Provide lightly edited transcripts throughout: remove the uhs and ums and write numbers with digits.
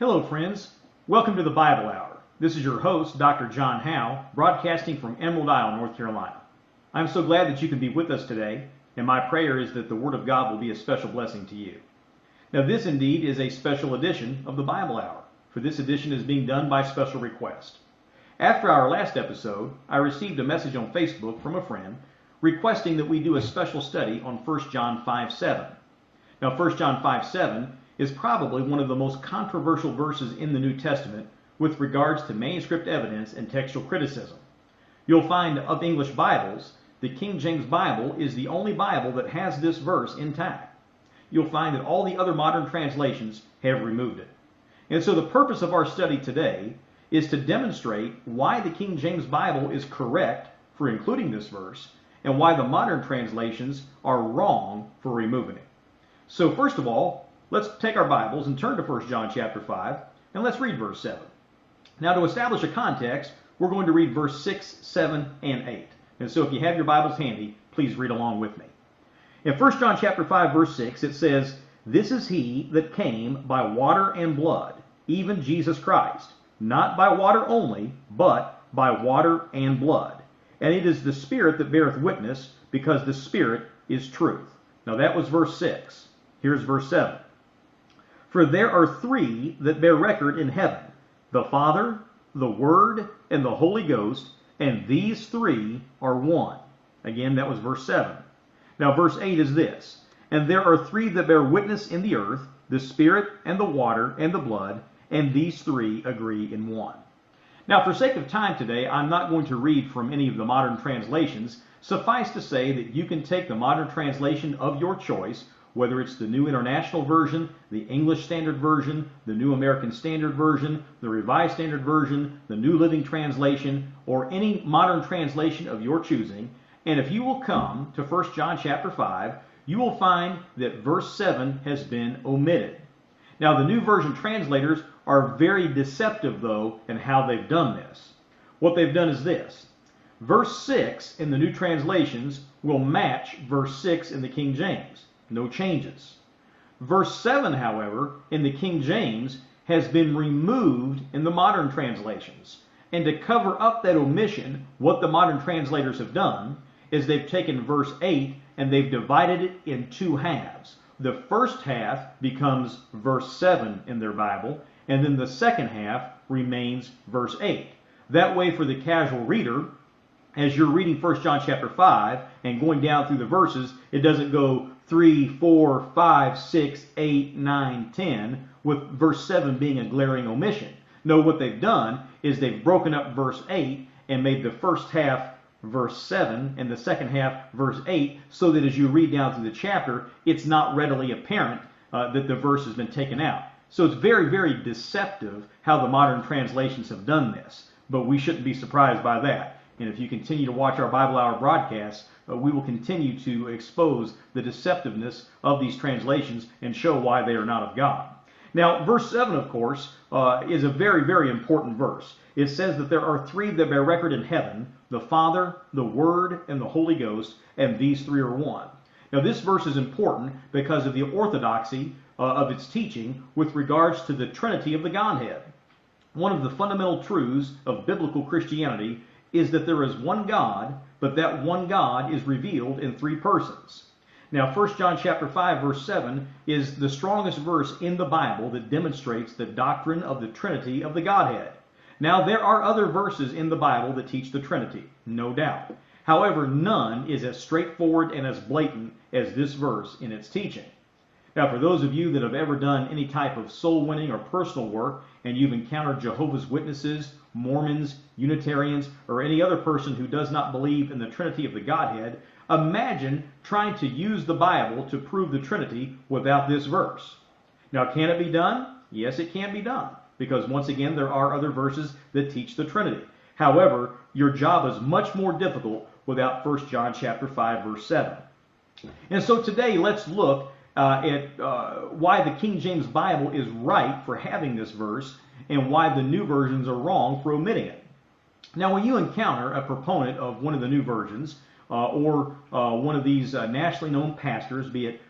Hello friends, welcome to the Bible Hour. This is your host, Dr. John Howe, broadcasting from Emerald Isle, North Carolina. I'm so glad that you can be with us today, and my prayer is that the Word of God will be a special blessing to you. Now this indeed is a special edition of the Bible Hour, for this edition is being done by special request. After our last episode, I received a message on Facebook from a friend requesting that we do a special study on 1 John 5:7. Now 1 John 5:7 is probably one of the most controversial verses in the New Testament with regards to manuscript evidence and textual criticism. You'll find of English Bibles, the King James Bible is the only Bible that has this verse intact. You'll find that all the other modern translations have removed it. And so the purpose of our study today is to demonstrate why the King James Bible is correct for including this verse and why the modern translations are wrong for removing it. So first of all, let's take our Bibles and turn to 1 John chapter 5, and let's read verse 7. Now to establish a context, we're going to read verse 6, 7, and 8. And so if you have your Bibles handy, please read along with me. In 1 John chapter 5, verse 6, it says, "This is he that came by water and blood, even Jesus Christ, not by water only, but by water and blood. And it is the Spirit that beareth witness, because the Spirit is truth." Now that was verse 6. Here's verse 7. "For there are three that bear record in heaven, the Father, the Word, and the Holy Ghost, and these three are one." Again, that was verse 7. Now verse 8 is this, "And there are three that bear witness in the earth, the Spirit, and the water, and the blood, and these three agree in one." Now for sake of time today, I'm not going to read from any of the modern translations. Suffice to say that you can take the modern translation of your choice, whether it's the New International Version, the English Standard Version, the New American Standard Version, the Revised Standard Version, the New Living Translation, or any modern translation of your choosing. And if you will come to 1 John chapter 5, you will find that verse 7 has been omitted. Now the New Version translators are very deceptive though in how they've done this. What they've done is this. Verse 6 in the New translations will match verse 6 in the King James. No changes. Verse 7, however, in the King James has been removed in the modern translations. And to cover up that omission, what the modern translators have done is they've taken verse 8 and they've divided it in two halves. The first half becomes verse 7 in their Bible, and then the second half remains verse 8. That way, for the casual reader, as you're reading 1 John chapter 5 and going down through the verses, it doesn't go 3, 4, 5, 6, 8, 9, 10, with verse 7 being a glaring omission. No, what they've done is they've broken up verse 8 and made the first half verse 7 and the second half verse 8, so that as you read down through the chapter, it's not readily apparent that the verse has been taken out. So it's very, very deceptive how the modern translations have done this, but we shouldn't be surprised by that. And if you continue to watch our Bible Hour broadcasts, we will continue to expose the deceptiveness of these translations and show why they are not of God. Now, verse 7, of course, is a very, very important verse. It says that there are three that bear record in heaven, the Father, the Word, and the Holy Ghost, and these three are one. Now, this verse is important because of the orthodoxy of its teaching with regards to the Trinity of the Godhead. One of the fundamental truths of biblical Christianity is that there is one God, but that one God is revealed in three persons. Now, 1 John chapter 5, verse 7 is the strongest verse in the Bible that demonstrates the doctrine of the Trinity of the Godhead. Now, there are other verses in the Bible that teach the Trinity, no doubt. However, none is as straightforward and as blatant as this verse in its teaching. Now, for those of you that have ever done any type of soul winning or personal work, and you've encountered Jehovah's Witnesses, Mormons, Unitarians, or any other person who does not believe in the Trinity of the Godhead, imagine trying to use the Bible to prove the Trinity without this verse. Now, can it be done? Yes, it can be done, because once again, there are other verses that teach the Trinity. However, your job is much more difficult without 1 John chapter 5, verse 7. And so today, let's look at why the King James Bible is right for having this verse and why the new versions are wrong for omitting it. Now, when you encounter a proponent of one of the new versions or one of these nationally known pastors, be it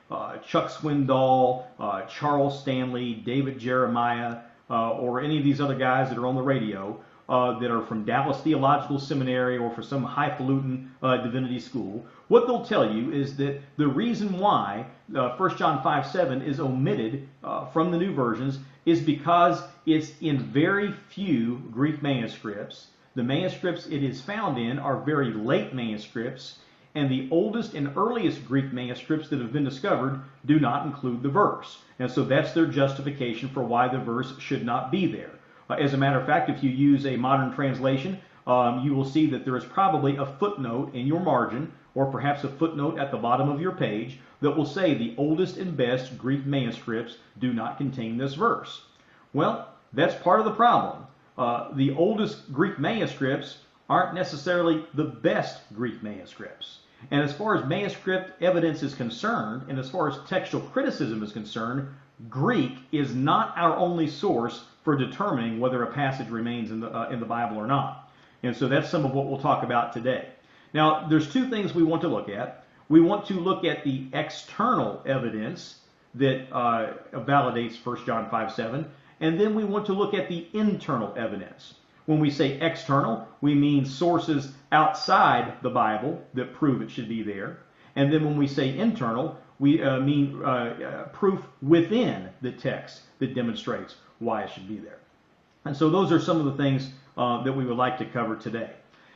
Chuck Swindoll, Charles Stanley, David Jeremiah, or any of these other guys that are on the radio that are from Dallas Theological Seminary or for some highfalutin divinity school, what they'll tell you is that the reason why 1 John 5:7 is omitted from the new versions is because it's in very few Greek manuscripts. The manuscripts it is found in are very late manuscripts, and the oldest and earliest Greek manuscripts that have been discovered do not include the verse. And so that's their justification for why the verse should not be there. As a matter of fact, if you use a modern translation, you will see that there is probably a footnote in your margin, or perhaps a footnote at the bottom of your page, that will say the oldest and best Greek manuscripts do not contain this verse. Well, that's part of the problem. The oldest Greek manuscripts aren't necessarily the best Greek manuscripts. And as far as manuscript evidence is concerned, and as far as textual criticism is concerned, Greek is not our only source for determining whether a passage remains in the Bible or not. And so that's some of what we'll talk about today. Now, there's two things we want to look at. We want to look at the external evidence that validates 1 John 5:7, and then we want to look at the internal evidence. When we say external, we mean sources outside the Bible that prove it should be there. And then when we say internal, we mean proof within the text that demonstrates why it should be there. And so those are some of the things that we would like to cover today.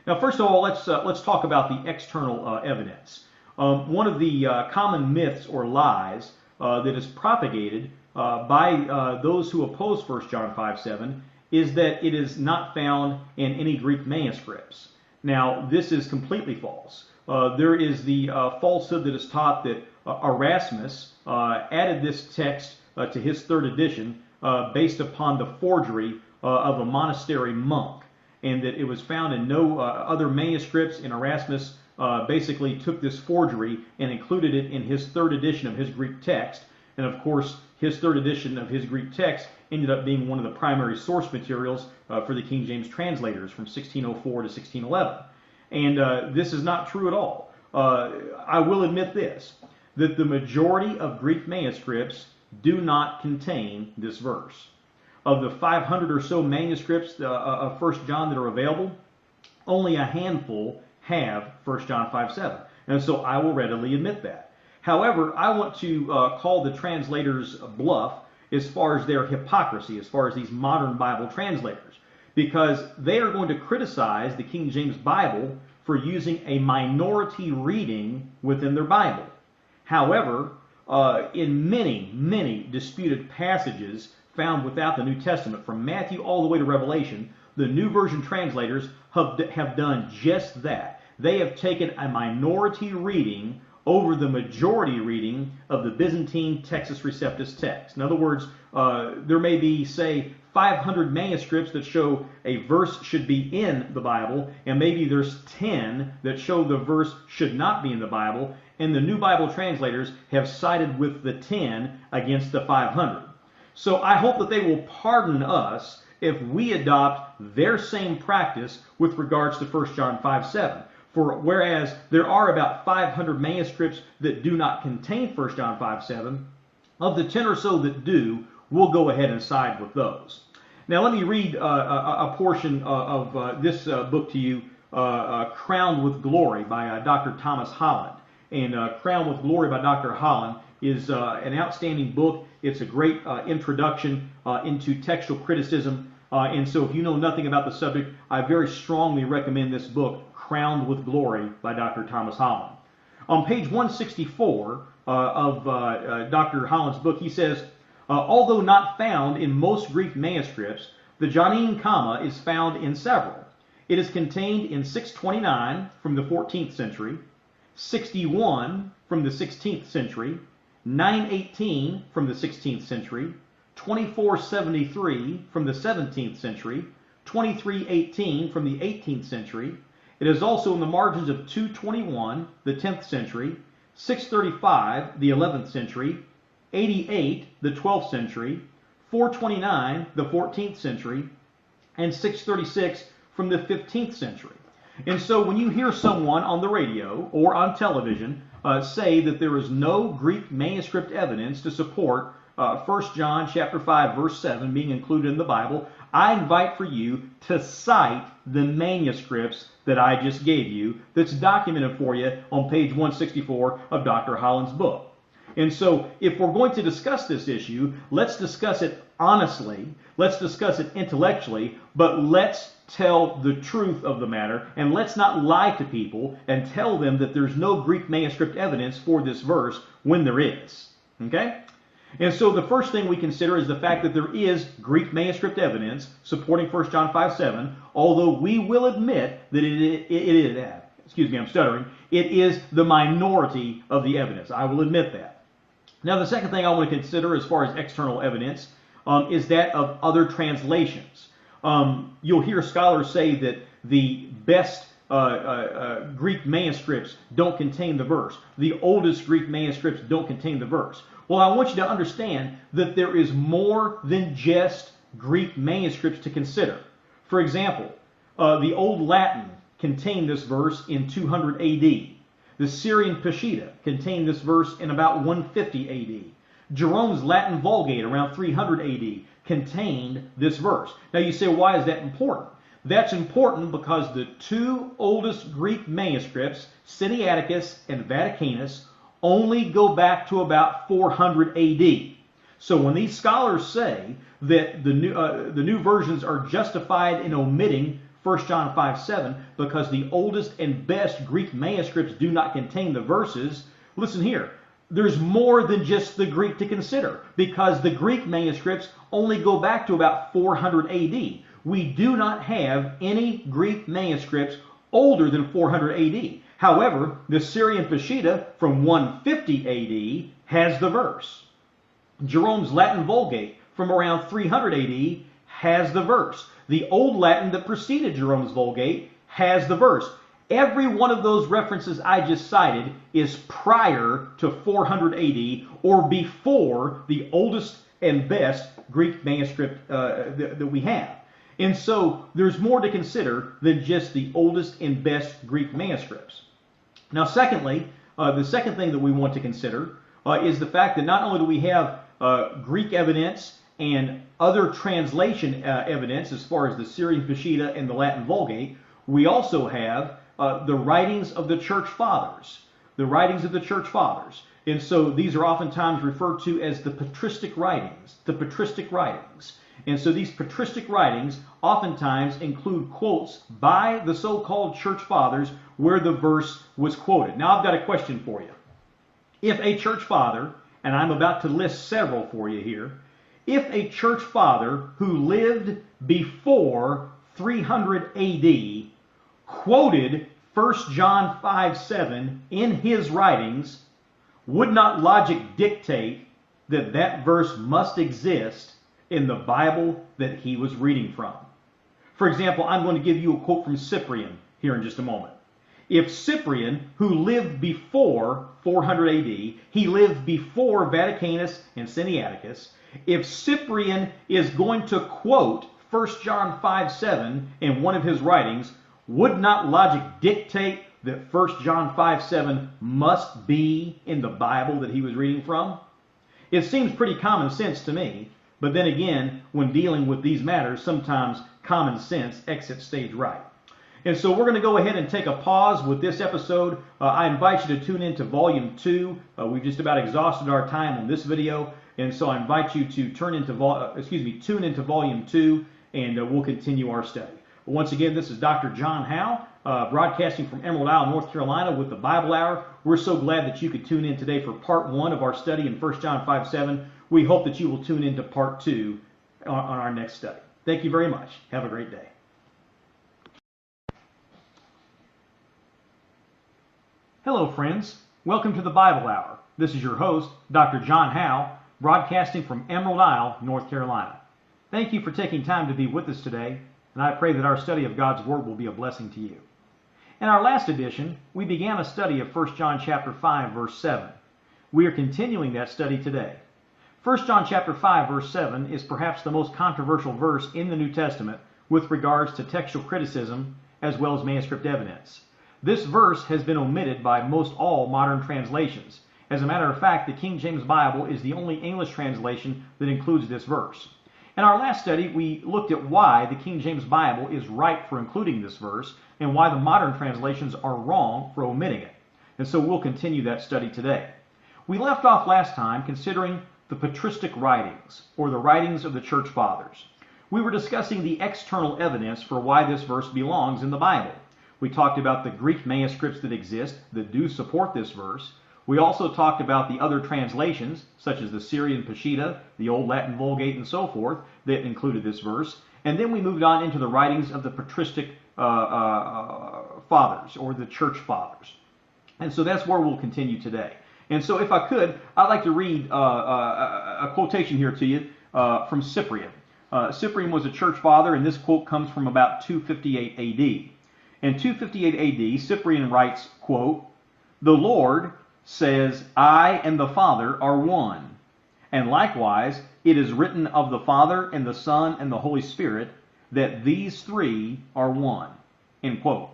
Now, first of all, let's talk about the external evidence. One of the common myths or lies that is propagated by those who oppose 1 John 5:7 is that it is not found in any Greek manuscripts. Now, this is completely false. There is the falsehood that is taught that Erasmus added this text to his third edition based upon the forgery of a monastery monk, and that it was found in no other manuscripts, and Erasmus basically took this forgery and included it in his third edition of his Greek text. And of course, his third edition of his Greek text ended up being one of the primary source materials for the King James translators from 1604 to 1611. And this is not true at all. I will admit this, that the majority of Greek manuscripts do not contain this verse. Of the 500 or so manuscripts of 1 John that are available, only a handful have 1 John 5:7. And so I will readily admit that. However, I want to call the translators bluff as far as their hypocrisy, as far as these modern Bible translators, because they are going to criticize the King James Bible for using a minority reading within their Bible. However, in many, many disputed passages found without the New Testament, from Matthew all the way to Revelation, the New Version translators have done just that. They have taken a minority reading over the majority reading of the Byzantine Textus Receptus text. In other words, there may be, say, 500 manuscripts that show a verse should be in the Bible, and maybe there's 10 that show the verse should not be in the Bible, and the New Bible translators have sided with the 10 against the 500. So I hope that they will pardon us if we adopt their same practice with regards to 1 John 5:7. For whereas there are about 500 manuscripts that do not contain 1 John 5:7, of the 10 or so that do, we'll go ahead and side with those. Now let me read a portion of this book to you, Crowned with Glory by Dr. Thomas Holland. And Crowned with Glory by Dr. Holland is an outstanding book. It's a great introduction into textual criticism. And so if you know nothing about the subject, I very strongly recommend this book, Crowned with Glory by Dr. Thomas Holland. On page 164 of Dr. Holland's book, he says, although not found in most Greek manuscripts, the Johannine comma is found in several. It is contained in 629 from the 14th century, 61 from the 16th century, 918 from the 16th century, 2473 from the 17th century, 2318 from the 18th century. It is also in the margins of 221, the 10th century, 635, the 11th century, 88, the 12th century, 429, the 14th century, and 636 from the 15th century. And so when you hear someone on the radio or on television say that there is no Greek manuscript evidence to support 1 John chapter 5, verse 7 being included in the Bible, I invite for you to cite the manuscripts that I just gave you that's documented for you on page 164 of Dr. Holland's book. And so if we're going to discuss this issue, let's discuss it honestly, let's discuss it intellectually, but let's tell the truth of the matter, and let's not lie to people and tell them that there's no Greek manuscript evidence for this verse when there is. Okay? And so the first thing we consider is the fact that there is Greek manuscript evidence supporting 1 John 5:7, although we will admit that it is the minority of the evidence. I will admit that. Now, the second thing I want to consider as far as external evidence is that of other translations. You'll hear scholars say that the best Greek manuscripts don't contain the verse. The oldest Greek manuscripts don't contain the verse. Well, I want you to understand that there is more than just Greek manuscripts to consider. For example, the Old Latin contained this verse in 200 AD. The Syrian Peshitta contained this verse in about 150 AD. Jerome's Latin Vulgate around 300 AD contained this verse. Now you say, why is that important? That's important because the two oldest Greek manuscripts, Sinaiticus and Vaticanus, only go back to about 400 AD. So when these scholars say that the new versions are justified in omitting 1 John 5:7 because the oldest and best Greek manuscripts do not contain the verses, listen here. There's more than just the Greek to consider because the Greek manuscripts only go back to about 400 AD. We do not have any Greek manuscripts older than 400 AD. However, the Syrian Peshitta from 150 AD has the verse. Jerome's Latin Vulgate from around 300 AD has the verse. The Old Latin that preceded Jerome's Vulgate has the verse. Every one of those references I just cited is prior to 400 AD or before the oldest and best Greek manuscript that we have. And so there's more to consider than just the oldest and best Greek manuscripts. Now, secondly, the second thing that we want to consider is the fact that not only do we have Greek evidence and other translation evidence as far as the Syrian Peshitta and the Latin Vulgate, we also have the writings of the church fathers. The writings of the church fathers. And so these are oftentimes referred to as the patristic writings. The patristic writings. And so these patristic writings oftentimes include quotes by the so-called church fathers where the verse was quoted. Now I've got a question for you. If a church father, and I'm about to list several for you here, if a church father who lived before 300 AD quoted 1 John 5:7 in his writings, would not logic dictate that that verse must exist in the Bible that he was reading from? For example, I'm going to give you a quote from Cyprian here in just a moment. If Cyprian, who lived before 400 AD, he lived before Vaticanus and Sinaiticus, if Cyprian is going to quote 1 John 5:7 in one of his writings, would not logic dictate that 1 John 5:7 must be in the Bible that he was reading from? It seems pretty common sense to me, but then again, when dealing with these matters, sometimes common sense exits stage right. And so we're going to go ahead and take a pause with this episode. I invite you to tune into Volume 2. We've just about exhausted our time on this video, and so I invite you to tune into Volume 2, and we'll continue our study. Once again, this is Dr. John Howe, broadcasting from Emerald Isle, North Carolina with the Bible Hour. We're so glad that you could tune in today for Part 1 of our study in 1 John 5:7. We hope that you will tune into Part 2 on our next study. Thank you very much. Have a great day. Hello, friends. Welcome to the Bible Hour. This is your host, Dr. John Howe, broadcasting from Emerald Isle, North Carolina. Thank you for taking time to be with us today, and I pray that our study of God's Word will be a blessing to you. In our last edition, we began a study of 1 John chapter 5, verse 7. We are continuing that study today. 1 John chapter 5, verse 7 is perhaps the most controversial verse in the New Testament with regards to textual criticism as well as manuscript evidence. This verse has been omitted by most all modern translations, As a matter of fact, the King James Bible is the only English translation that includes this verse. In our last study, we looked at why the King James Bible is right for including this verse and why the modern translations are wrong for omitting it. And so we'll continue that study today. We left off last time considering the patristic writings, or the writings of the church fathers. We were discussing the external evidence for why this verse belongs in the Bible. We talked about the Greek manuscripts that exist that do support this verse. We also talked about the other translations, such as the Syrian Peshitta, the Old Latin Vulgate, and so forth, that included this verse. And then we moved on into the writings of the patristic fathers, or the church fathers. And so that's where we'll continue today. And so if I could, I'd like to read a quotation here to you from Cyprian. Cyprian was a church father, and this quote comes from about 258 A.D. In 258 A.D., Cyprian writes, quote, "The Lord says, I and the Father are one. And likewise, it is written of the Father and the Son and the Holy Spirit that these three are one." End quote.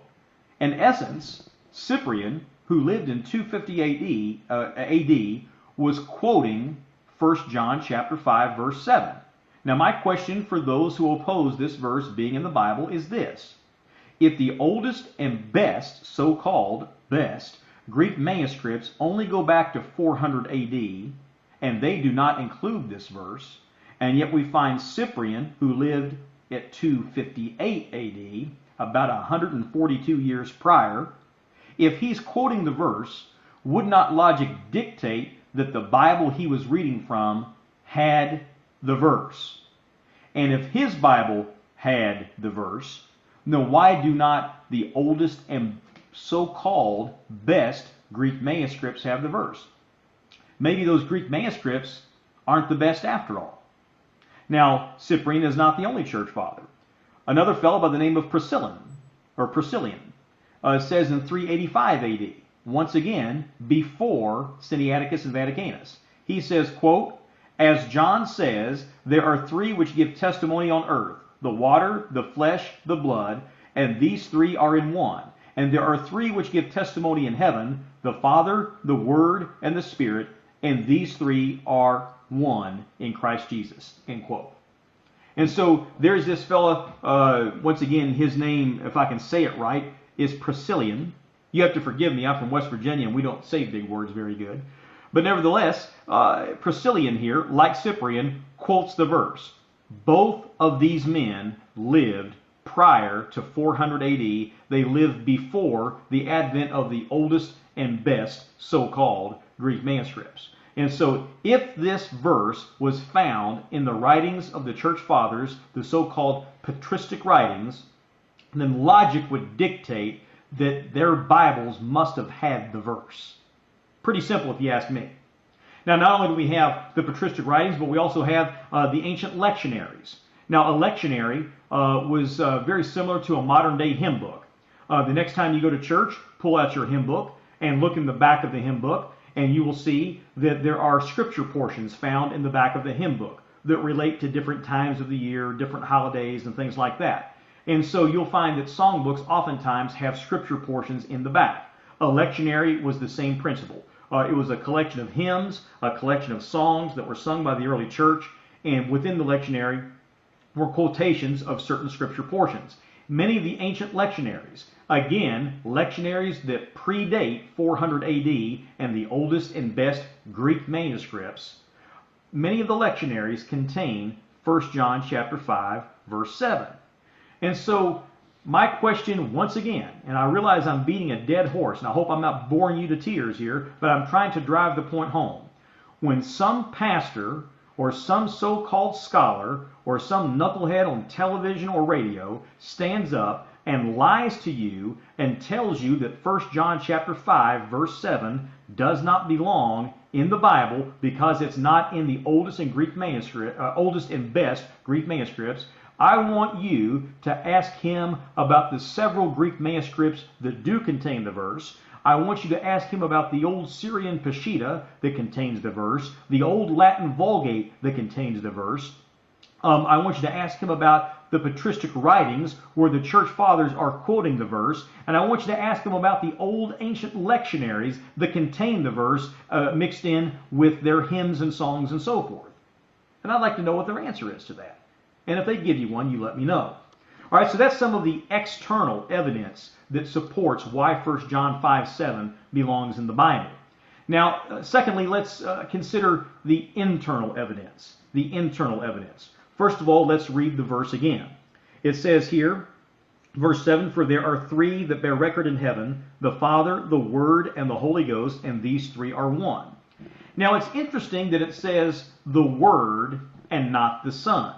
In essence, Cyprian, who lived in 250 AD, was quoting 1 John chapter 5, verse 7. Now my question for those who oppose this verse being in the Bible is this. If the oldest and best, so-called best, Greek manuscripts only go back to 400 AD, and they do not include this verse, and yet we find Cyprian, who lived at 258 AD, about 142 years prior, if he's quoting the verse, would not logic dictate that the Bible he was reading from had the verse? And if his Bible had the verse, then why do not the oldest and so-called best Greek manuscripts have the verse? Maybe those Greek manuscripts aren't the best after all. Now, Cyprian is not the only church father. Another fellow by the name of Priscillian says in 385 AD, once again, before Sinaiticus and Vaticanus. He says, quote, "As John says, there are three which give testimony on earth, the water, the flesh, the blood, and these three are in one. And there are three which give testimony in heaven, the Father, the Word, and the Spirit, and these three are one in Christ Jesus." End quote. And so there's this fella, once again, his name, if I can say it right, is Priscillian. You have to forgive me, I'm from West Virginia and we don't say big words very good. But nevertheless, Priscillian here, like Cyprian, quotes the verse. Both of these men lived prior to 400 AD. They lived before the advent of the oldest and best so-called Greek manuscripts. And so if this verse was found in the writings of the church fathers, the so-called patristic writings, then logic would dictate that their Bibles must have had the verse. Pretty simple if you ask me. Now, not only do we have the patristic writings, but we also have the ancient lectionaries. Now, a lectionary was very similar to a modern-day hymn book. The next time you go to church, pull out your hymn book and look in the back of the hymn book, and you will see that there are scripture portions found in the back of the hymn book that relate to different times of the year, different holidays, and things like that. And so you'll find that songbooks oftentimes have scripture portions in the back. A lectionary was the same principle. It was a collection of hymns, a collection of songs that were sung by the early church, and within the lectionary were quotations of certain scripture portions. Many of the ancient lectionaries, again, lectionaries that predate 400 AD and the oldest and best Greek manuscripts, many of the lectionaries contain 1 John chapter 5, verse 7. And so my question once again, and I realize I'm beating a dead horse, and I hope I'm not boring you to tears here, but I'm trying to drive the point home. When some pastor or some so-called scholar or some knucklehead on television or radio stands up and lies to you and tells you that 1 John chapter 5 verse 7 does not belong in the Bible because it's not in the oldest and best Greek manuscripts, I want you to ask him about the several Greek manuscripts that do contain the verse. I want you to ask him about the old Syrian Peshitta that contains the verse, the old Latin Vulgate that contains the verse. I want you to ask him about the patristic writings where the church fathers are quoting the verse, and I want you to ask him about the old ancient lectionaries that contain the verse mixed in with their hymns and songs and so forth. And I'd like to know what their answer is to that. And if they give you one, you let me know. All right, so that's some of the external evidence that supports why 1 John 5:7 belongs in the Bible. Now, secondly, let's consider the internal evidence. The internal evidence. First of all, let's read the verse again. It says here, verse 7, "For there are three that bear record in heaven, the Father, the Word, and the Holy Ghost, and these three are one." Now, it's interesting that it says the Word and not the Son.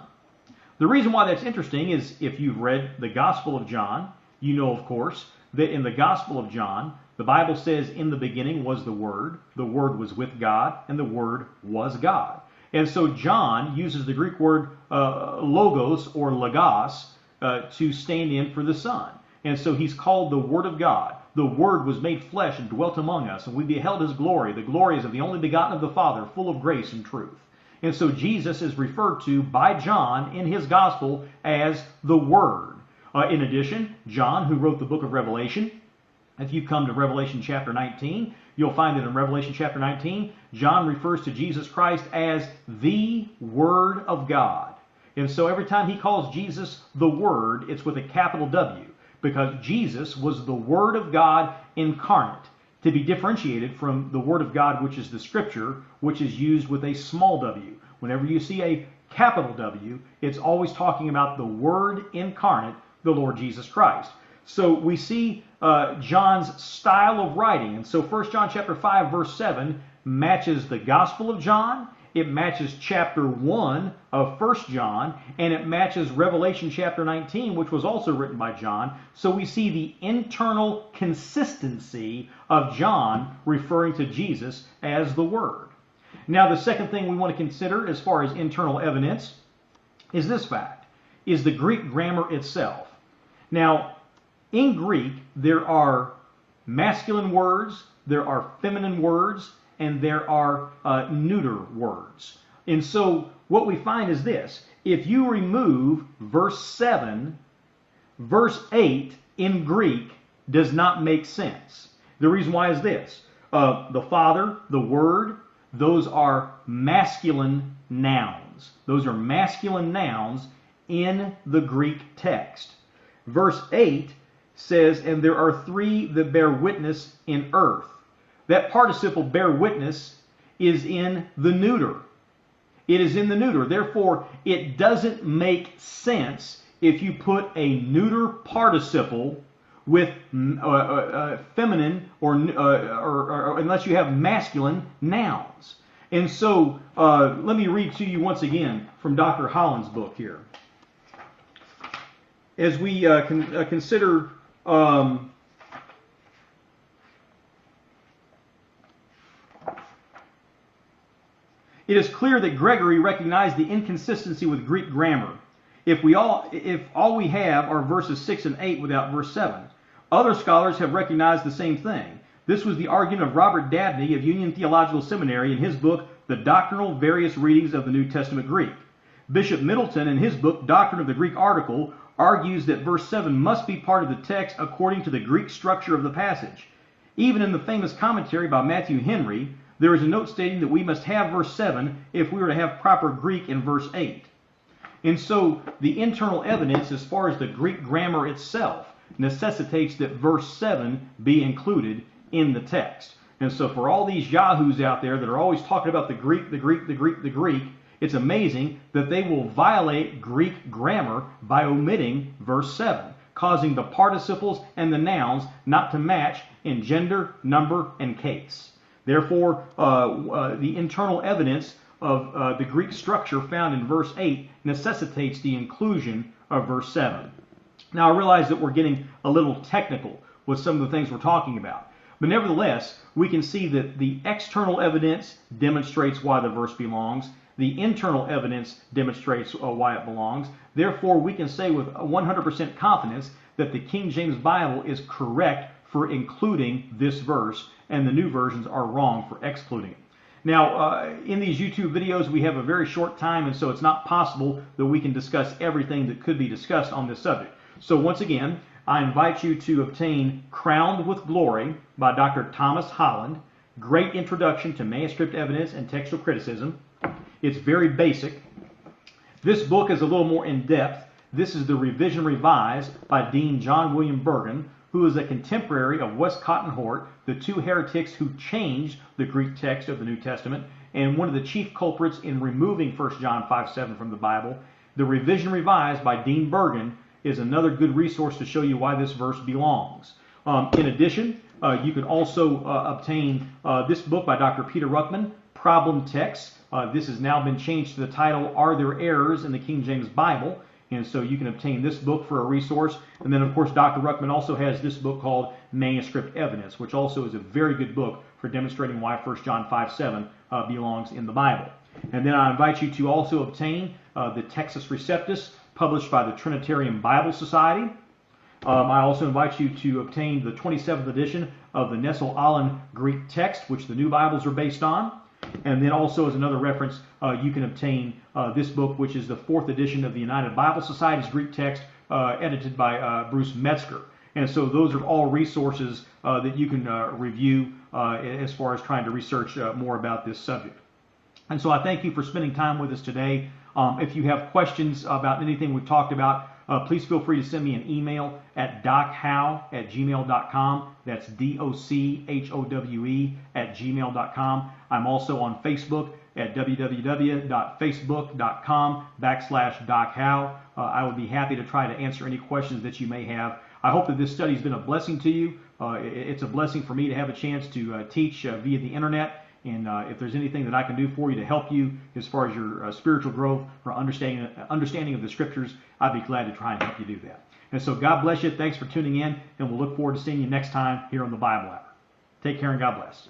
The reason why that's interesting is if you've read the Gospel of John, you know, of course, that in the Gospel of John, the Bible says, "In the beginning was the Word was with God, and the Word was God." And so John uses the Greek word logos or logos to stand in for the Son. And so he's called the Word of God. The Word was made flesh and dwelt among us, and we beheld his glory. The glory is of the only begotten of the Father, full of grace and truth. And so Jesus is referred to by John in his gospel as the Word. In addition, John, who wrote the book of Revelation, if you come to Revelation chapter 19, you'll find that in Revelation chapter 19, John refers to Jesus Christ as the Word of God. And so every time he calls Jesus the Word, it's with a capital W, because Jesus was the Word of God incarnate, to be differentiated from the Word of God, which is the Scripture, which is used with a small w. Whenever you see a capital W, it's always talking about the Word incarnate, the Lord Jesus Christ. So we see John's style of writing. And so 1 John chapter 5, verse 7 matches the Gospel of John, it matches chapter 1 of 1 John, and it matches Revelation chapter 19, which was also written by John. So we see the internal consistency of John referring to Jesus as the Word. Now, the second thing we want to consider as far as internal evidence is this fact, is the Greek grammar itself. Now, in Greek, there are masculine words, there are feminine words, and there are neuter words. And so what we find is this. If you remove verse 7, verse 8 in Greek does not make sense. The reason why is this. The Father, the Word, those are masculine nouns. Those are masculine nouns in the Greek text. Verse 8 says, "And there are three that bear witness in earth." That participle bear witness is in the neuter. It is in the neuter. Therefore, it doesn't make sense if you put a neuter participle with feminine or unless you have masculine nouns. And so, let me read to you once again from Dr. Holland's book here. As we consider it is clear that Gregory recognized the inconsistency with Greek grammar. If all we have are verses 6 and 8 without verse 7. Other scholars have recognized the same thing. This was the argument of Robert Dabney of Union Theological Seminary in his book, The Doctrinal Various Readings of the New Testament Greek. Bishop Middleton, in his book, Doctrine of the Greek Article, argues that verse 7 must be part of the text according to the Greek structure of the passage. Even in the famous commentary by Matthew Henry, there is a note stating that we must have verse 7 if we were to have proper Greek in verse 8. And so the internal evidence as far as the Greek grammar itself necessitates that verse 7 be included in the text. And so for all these yahoos out there that are always talking about the Greek, it's amazing that they will violate Greek grammar by omitting verse 7, causing the participles and the nouns not to match in gender, number, and case. Therefore, the internal evidence of the Greek structure found in verse 8 necessitates the inclusion of verse 7. Now, I realize that we're getting a little technical with some of the things we're talking about. But nevertheless, we can see that the external evidence demonstrates why the verse belongs. The internal evidence demonstrates why it belongs. Therefore, we can say with 100% confidence that the King James Bible is correct for including this verse, and the new versions are wrong for excluding it. Now, in these YouTube videos, we have a very short time, and so it's not possible that we can discuss everything that could be discussed on this subject. So once again, I invite you to obtain Crowned with Glory by Dr. Thomas Holland, Great Introduction to Manuscript Evidence and Textual Criticism. It's very basic. This book is a little more in-depth. This is the Revision Revised by Dean John William Bergen, who is a contemporary of Westcott and Hort, the two heretics who changed the Greek text of the New Testament, and one of the chief culprits in removing 1 John 5:7 from the Bible. The Revision Revised by Dean Bergen is another good resource to show you why this verse belongs. In addition, you can also obtain this book by Dr. Peter Ruckman, Problem Texts. This has now been changed to the title, Are There Errors in the King James Bible? And so you can obtain this book for a resource. And then, of course, Dr. Ruckman also has this book called Manuscript Evidence, which also is a very good book for demonstrating why 1 John 5:7 belongs in the Bible. And then I invite you to also obtain the Textus Receptus, published by the Trinitarian Bible Society. I also invite you to obtain the 27th edition of the Nestle-Aland Greek text, which the new Bibles are based on. And then also, as another reference, you can obtain this book, which is the 4th edition of the United Bible Society's Greek text, edited by Bruce Metzger. And so those are all resources that you can review as far as trying to research more about this subject. And so I thank you for spending time with us today. If you have questions about anything we've talked about, please feel free to send me an email at dochowe@gmail.com. That's DOCHOWE@gmail.com. I'm also on Facebook at www.facebook.com/dochowe. I would be happy to try to answer any questions that you may have. I hope that this study has been a blessing to you. It's a blessing for me to have a chance to teach via the internet. And if there's anything that I can do for you to help you as far as your spiritual growth or understanding of the Scriptures, I'd be glad to try and help you do that. And so God bless you. Thanks for tuning in, and we'll look forward to seeing you next time here on the Bible Hour. Take care and God bless.